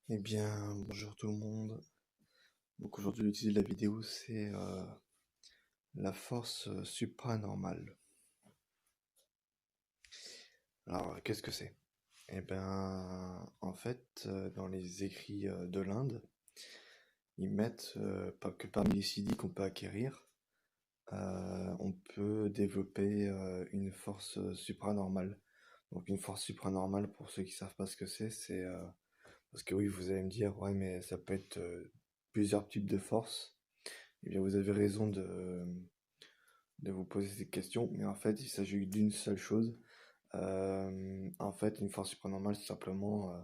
Eh bien, bonjour tout le monde. Donc aujourd'hui, le titre de la vidéo, c'est la force supranormale. Alors, qu'est-ce que c'est? Eh bien, en fait, dans les écrits de l'Inde, ils mettent pas que parmi les CD qu'on peut acquérir, on peut développer une force supranormale. Donc une force supranormale, pour ceux qui savent pas ce que c'est parce que oui, vous allez me dire, ouais, mais ça peut être plusieurs types de forces. Eh bien, vous avez raison de vous poser cette question, mais en fait, il s'agit d'une seule chose. En fait, une force supranormale, c'est simplement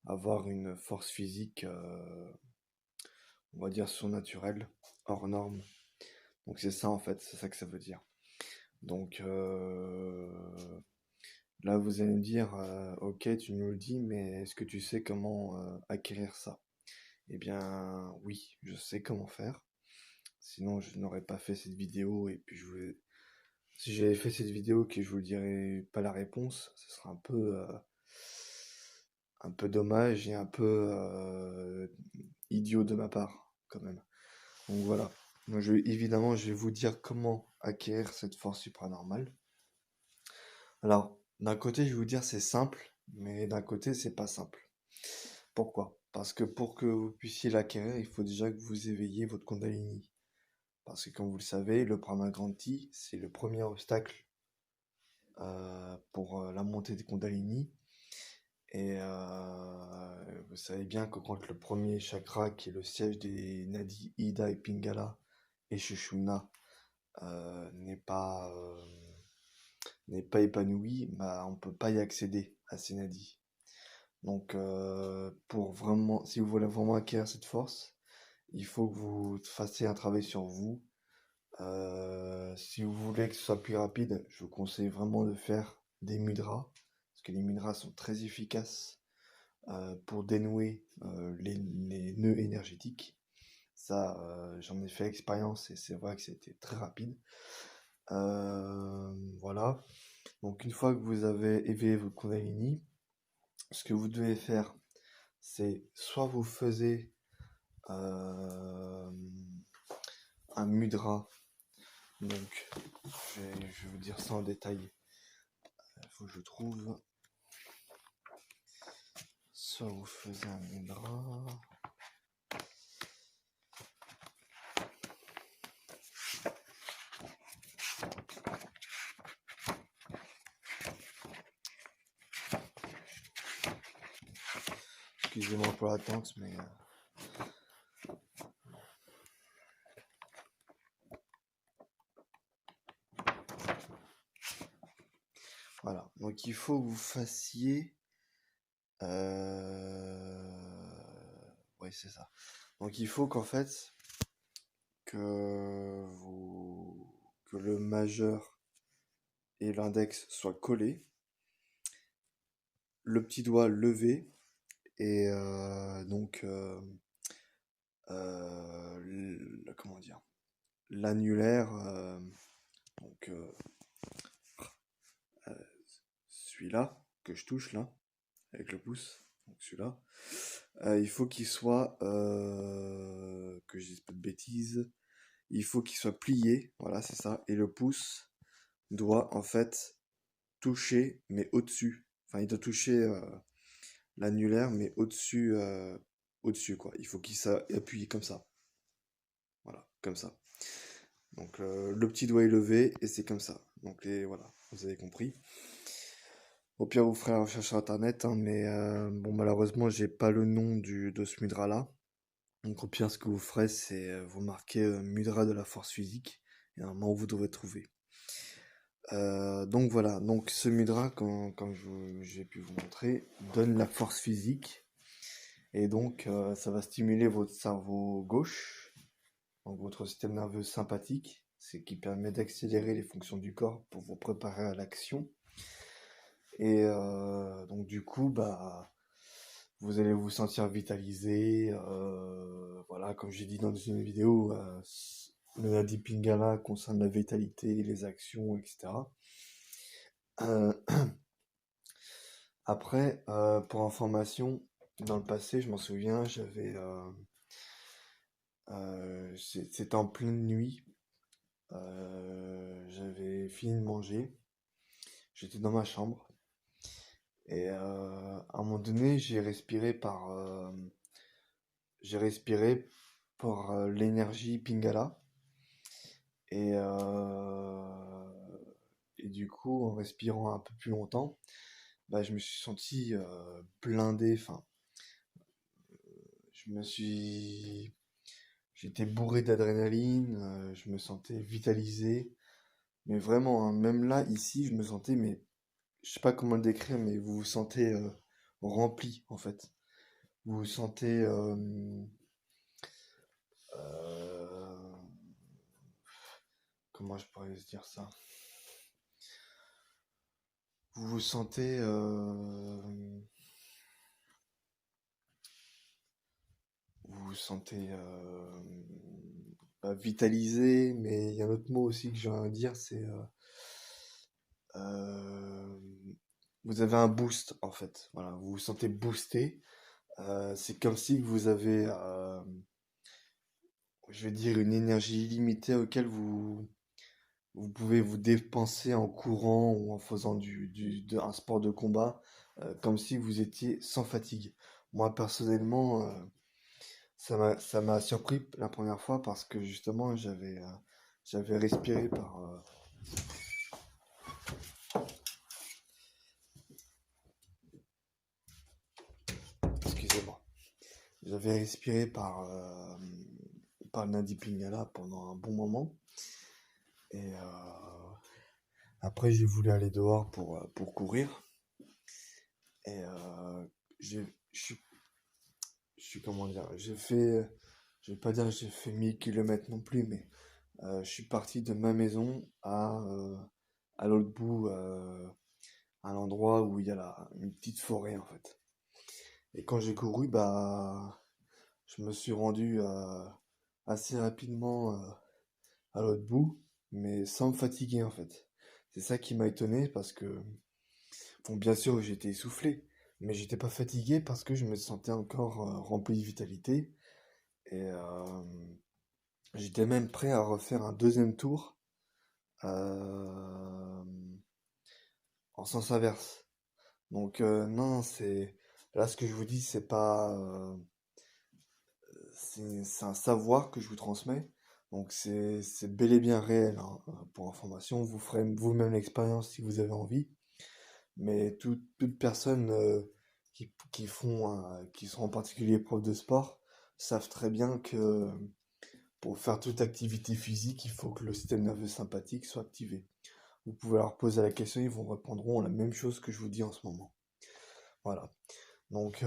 avoir une force physique, on va dire surnaturelle, hors norme. Donc c'est ça en fait, c'est ça que ça veut dire. Donc là, vous allez me dire, ok, tu nous le dis, mais est-ce que tu sais comment acquérir ça? Eh bien, oui, je sais comment faire. Sinon, je n'aurais pas fait cette vidéo et puis si j'avais fait cette vidéo que je vous dirais pas la réponse, ce serait un peu dommage et un peu idiot de ma part, quand même. Donc voilà. Moi, évidemment, je vais vous dire comment acquérir cette force supranormale. Alors, d'un côté, je vais vous dire c'est simple, mais d'un côté, c'est pas simple. Pourquoi? Parce que pour que vous puissiez l'acquérir, il faut déjà que vous éveilliez votre Kundalini. Parce que comme vous le savez, le Pramagranti, c'est le premier obstacle pour la montée des Kundalini. Et vous savez bien que quand le premier chakra, qui est le siège des nadis Ida et Pingala et Shushumna, n'est pas épanoui, bah, on peut pas y accéder à ces nadis. Donc, pour vraiment, si vous voulez vraiment acquérir cette force, il faut que vous fassiez un travail sur vous. Si vous voulez que ce soit plus rapide, je vous conseille vraiment de faire des mudras, parce que les mudras sont très efficaces pour dénouer les nœuds énergétiques. Ça, j'en ai fait expérience et c'est vrai que c'était très rapide. Voilà. Donc une fois que vous avez éveillé votre Kundalini, ce que vous devez faire, c'est soit vous faisiez un mudra. Donc je vais vous dire ça en détail. Il faut que je trouve. Soit vous faisiez un mudra. Excusez-moi pour l'attente, mais voilà. Donc il faut que vous fassiez. Oui, c'est ça. Donc il faut qu'en fait que le majeur et l'index soient collés, le petit doigt levé et comment dire, l'annulaire, donc euh, celui-là que je touche là avec le pouce, donc celui-là, il faut qu'il soit, que je dise pas de bêtises, il faut qu'il soit plié, voilà c'est ça, et le pouce doit en fait toucher mais au-dessus, enfin il doit toucher l'annulaire mais au-dessus quoi, il faut qu'il s'appuie comme ça, voilà, comme ça. Donc le petit doigt est levé et c'est comme ça. Donc voilà, vous avez compris. Au pire, vous ferez la recherche sur internet, hein, mais bon, malheureusement, j'ai pas le nom de ce mudra là. Donc au pire, ce que vous ferez, c'est vous marquez mudra de la force physique et normalement vous devrez trouver. Donc voilà, donc ce mudra, comme j'ai pu vous montrer, donne la force physique et donc ça va stimuler votre cerveau gauche, donc votre système nerveux sympathique, ce qui permet d'accélérer les fonctions du corps pour vous préparer à l'action. Et donc du coup, bah, vous allez vous sentir vitalisé. Voilà, comme j'ai dit dans une vidéo, le Nadi Pingala concerne la vitalité, les actions, etc. Euh, Après, pour information, dans le passé, je m'en souviens, c'était en pleine nuit. J'avais fini de manger. J'étais dans ma chambre. Et à un moment donné, j'ai respiré par l'énergie Pingala. Et, et du coup, en respirant un peu plus longtemps, bah, je me suis senti blindé. Enfin, je me suis, j'étais bourré d'adrénaline. Je me sentais vitalisé. Mais vraiment, hein, même là, ici, je me sentais, mais je sais pas comment le décrire, mais vous vous sentez rempli en fait. Vous vous sentez, euh, comment je pourrais dire ça? Vous vous sentez, vous vous sentez pas vitalisé, mais il y a un autre mot aussi que j'ai à dire, c'est euh, vous avez un boost en fait. Voilà, vous vous sentez boosté. C'est comme si vous avez, je vais dire, une énergie illimitée auquel vous pouvez vous dépenser en courant ou en faisant un sport de combat, comme si vous étiez sans fatigue. Moi, personnellement, ça m'a surpris la première fois parce que justement, j'avais respiré excusez-moi, j'avais respiré par le Nadi Pingala pendant un bon moment. Et après, j'ai voulu aller dehors pour courir. Et je suis comment dire, je vais pas dire que j'ai fait 1000 kilomètres non plus, mais je suis parti de ma maison à l'autre bout, à l'endroit où il y a une petite forêt en fait. Et quand j'ai couru, bah, je me suis rendu assez rapidement à l'autre bout, mais sans me fatiguer en fait. C'est ça qui m'a étonné parce que, bon, bien sûr, j'étais essoufflé, mais j'étais pas fatigué parce que je me sentais encore rempli de vitalité. Et j'étais même prêt à refaire un deuxième tour euh, en sens inverse. Donc non, c'est là ce que je vous dis, c'est pas, c'est un savoir que je vous transmets. Donc c'est bel et bien réel, hein. Pour information, vous ferez vous-même l'expérience si vous avez envie. Mais toute personne qui sont en particulier profs de sport savent très bien que pour faire toute activité physique, il faut que le système nerveux sympathique soit activé. Vous pouvez leur poser la question, ils vous répondront la même chose que je vous dis en ce moment. Voilà. Donc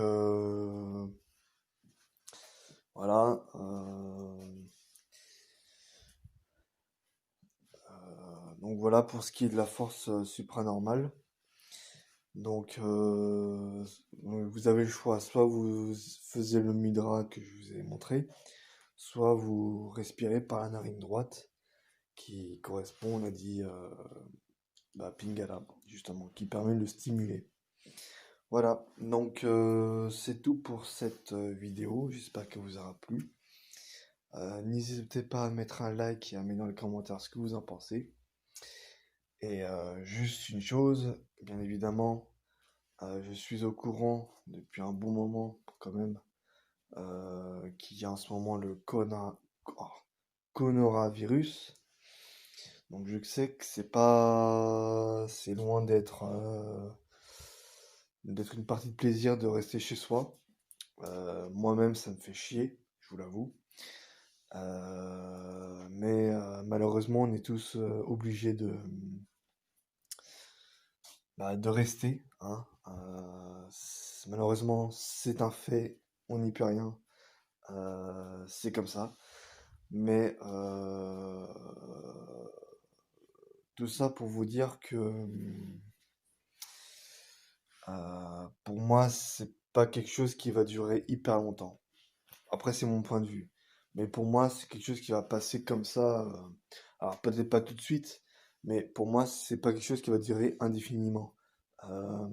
voilà. Donc voilà pour ce qui est de la force supranormale. Donc vous avez le choix, soit vous faisiez le mudra que je vous ai montré, soit vous respirez par la narine droite, qui correspond, on a dit, bah, Pingala, justement, qui permet de le stimuler. Voilà, donc c'est tout pour cette vidéo, j'espère qu'elle vous aura plu. N'hésitez pas à mettre un like et à mettre dans les commentaires ce que vous en pensez. Et juste une chose, bien évidemment, je suis au courant depuis un bon moment quand même qu'il y a en ce moment le oh, coronavirus. Donc je sais que c'est loin d'être une partie de plaisir de rester chez soi. Moi-même, ça me fait chier, je vous l'avoue. Mais malheureusement, on est tous obligés de rester, hein. Malheureusement, c'est un fait, on n'y peut rien. C'est comme ça. Mais tout ça pour vous dire que pour moi, c'est pas quelque chose qui va durer hyper longtemps. Après, c'est mon point de vue. Mais pour moi, c'est quelque chose qui va passer comme ça. Alors, peut-être pas tout de suite, mais pour moi, c'est pas quelque chose qui va durer indéfiniment. Euh,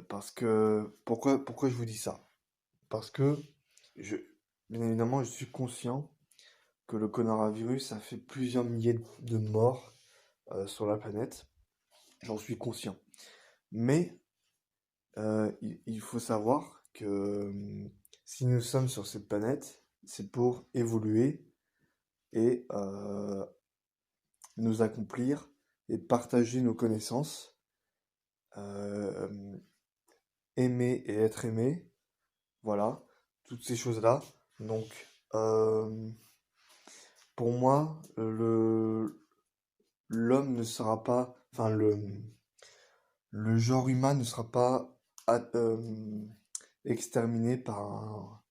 Parce que pourquoi je vous dis ça? Parce que je, bien évidemment, je suis conscient que le coronavirus a fait plusieurs milliers de morts sur la planète. J'en suis conscient. Mais il faut savoir que si nous sommes sur cette planète, c'est pour évoluer et nous accomplir et partager nos connaissances, euh, aimer et être aimé, voilà, toutes ces choses-là. Donc, euh, pour moi, l'homme ne sera pas, enfin, le genre humain ne sera pas exterminé par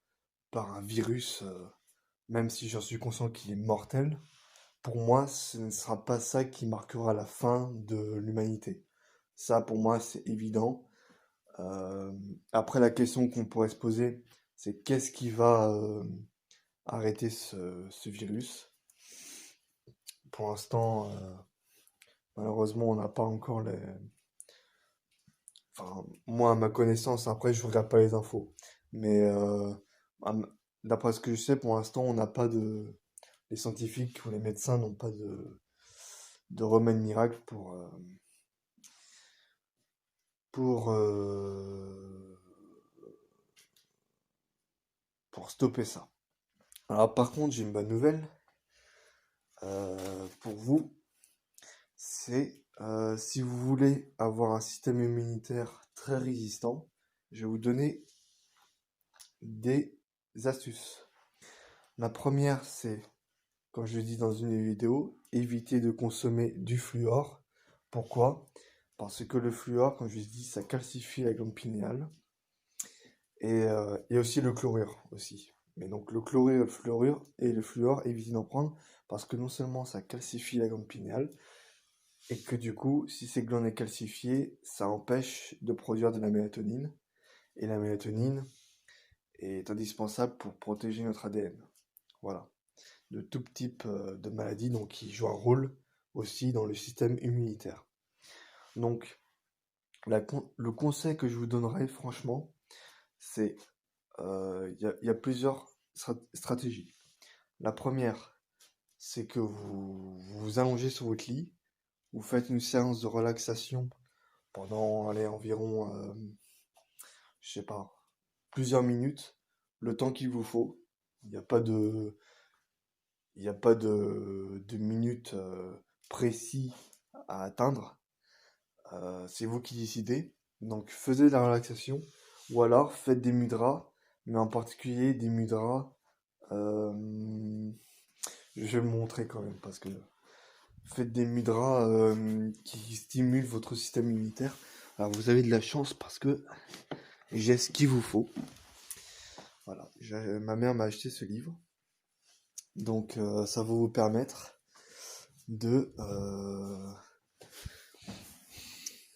un virus, même si j'en suis conscient qu'il est mortel. Pour moi, ce ne sera pas ça qui marquera la fin de l'humanité. Ça, pour moi, c'est évident. Euh, Après, la question qu'on pourrait se poser, c'est qu'est-ce qui va arrêter ce virus? Pour l'instant, malheureusement, on n'a pas encore les... Enfin, moi, à ma connaissance, après, je regarde pas les infos. Mais à m- d'après ce que je sais, pour l'instant, on n'a pas de... Les scientifiques ou les médecins n'ont pas de remède miracle pour, euh, pour stopper ça. Alors, par contre, j'ai une bonne nouvelle pour vous. C'est si vous voulez avoir un système immunitaire très résistant, je vais vous donner des astuces. La première, c'est, comme je l'ai dit dans une vidéo, éviter de consommer du fluor. Pourquoi? Parce que le fluor, comme je l'ai dit, ça calcifie la glande pinéale. Et aussi le chlorure aussi. Mais donc le chlorure, le fluorure et le fluor, évitez d'en prendre parce que non seulement ça calcifie la glande pinéale, et que du coup, si cette glande est calcifiée, ça empêche de produire de la mélatonine. Et la mélatonine est indispensable pour protéger notre ADN. Voilà. De tout type de maladies, donc qui jouent un rôle aussi dans le système immunitaire. Donc, le conseil que je vous donnerai, franchement, c'est il y a plusieurs stratégies. La première, c'est que vous vous allongez sur votre lit, vous faites une séance de relaxation pendant, allez, environ, je sais pas, plusieurs minutes, le temps qu'il vous faut. Il n'y a pas de, il n'y a pas de minutes précis à atteindre. C'est vous qui décidez. Donc, faisez de la relaxation ou alors faites des mudras, mais en particulier des mudras. Je vais le montrer quand même parce que faites des mudras qui stimulent votre système immunitaire. Alors, vous avez de la chance parce que j'ai ce qu'il vous faut. Voilà, ma mère m'a acheté ce livre, donc ça va vous permettre de, euh,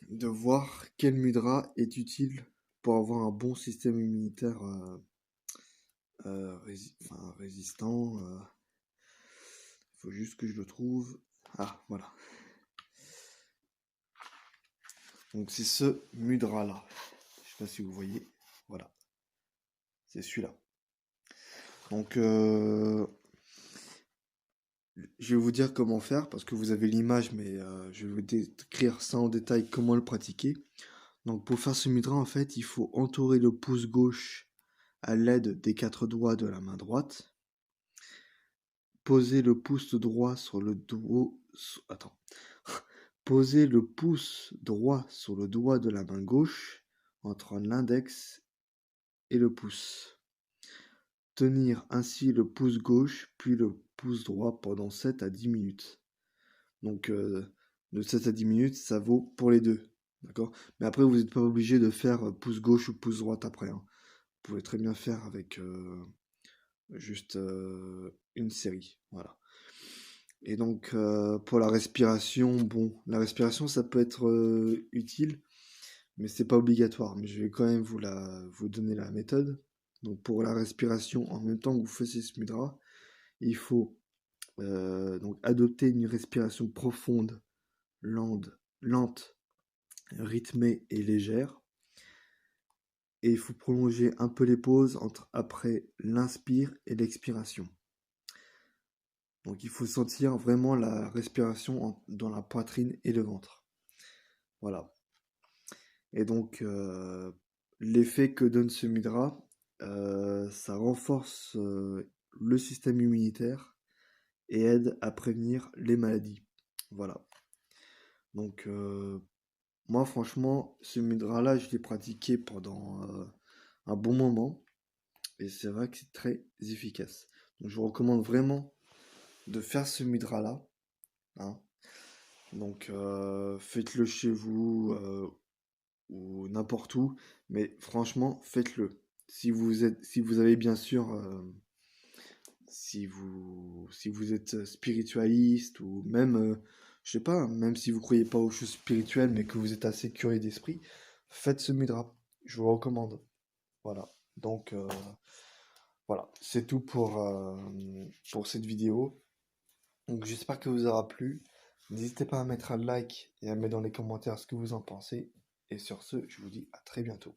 de voir quel mudra est utile pour avoir un bon système immunitaire enfin, résistant. Il faut juste que je le trouve. Ah, voilà. Donc c'est ce mudra-là. Je sais pas si vous voyez. Voilà, c'est celui-là. Donc je vais vous dire comment faire parce que vous avez l'image, mais je vais vous décrire ça en détail comment le pratiquer. Donc pour faire ce mudra, en fait, il faut entourer le pouce gauche à l'aide des 4 doigts de la main droite. Poser le pouce droit sur le doigt. Attends. Poser le pouce droit sur le doigt de la main gauche entre l'index et le pouce. Tenir ainsi le pouce gauche puis le pouce droit pendant 7 à 10 minutes. Donc de 7 à 10 minutes, ça vaut pour les deux. D'accord? Mais après, vous n'êtes pas obligé de faire pouce gauche ou pouce droite après, hein. Vous pouvez très bien faire avec juste une série. Voilà. Et donc, pour la respiration, bon, la respiration, ça peut être utile, mais c'est pas obligatoire. Mais je vais quand même vous donner la méthode. Donc, pour la respiration, en même temps que vous faisiez ce mudra, il faut donc adopter une respiration profonde, lente, rythmée et légère. et il faut prolonger un peu les pauses après l'inspire et l'expiration. Donc il faut sentir vraiment la respiration dans la poitrine et le ventre. Voilà. Et donc l'effet que donne ce mudra, ça renforce le système immunitaire et aide à prévenir les maladies. Voilà. Donc moi franchement, ce mudra-là, je l'ai pratiqué pendant un bon moment et c'est vrai que c'est très efficace. Donc je vous recommande vraiment de faire ce mudra-là, hein. Donc faites-le chez vous ou n'importe où, mais franchement, faites-le. Si vous avez bien sûr, si vous êtes spiritualiste ou même, je sais pas, même si vous croyez pas aux choses spirituelles, mais que vous êtes assez curieux d'esprit, faites ce mudra. Je vous recommande. Voilà. Donc voilà, c'est tout pour cette vidéo. Donc j'espère que vous aura plu. N'hésitez pas à mettre un like et à mettre dans les commentaires ce que vous en pensez. Et sur ce, je vous dis à très bientôt.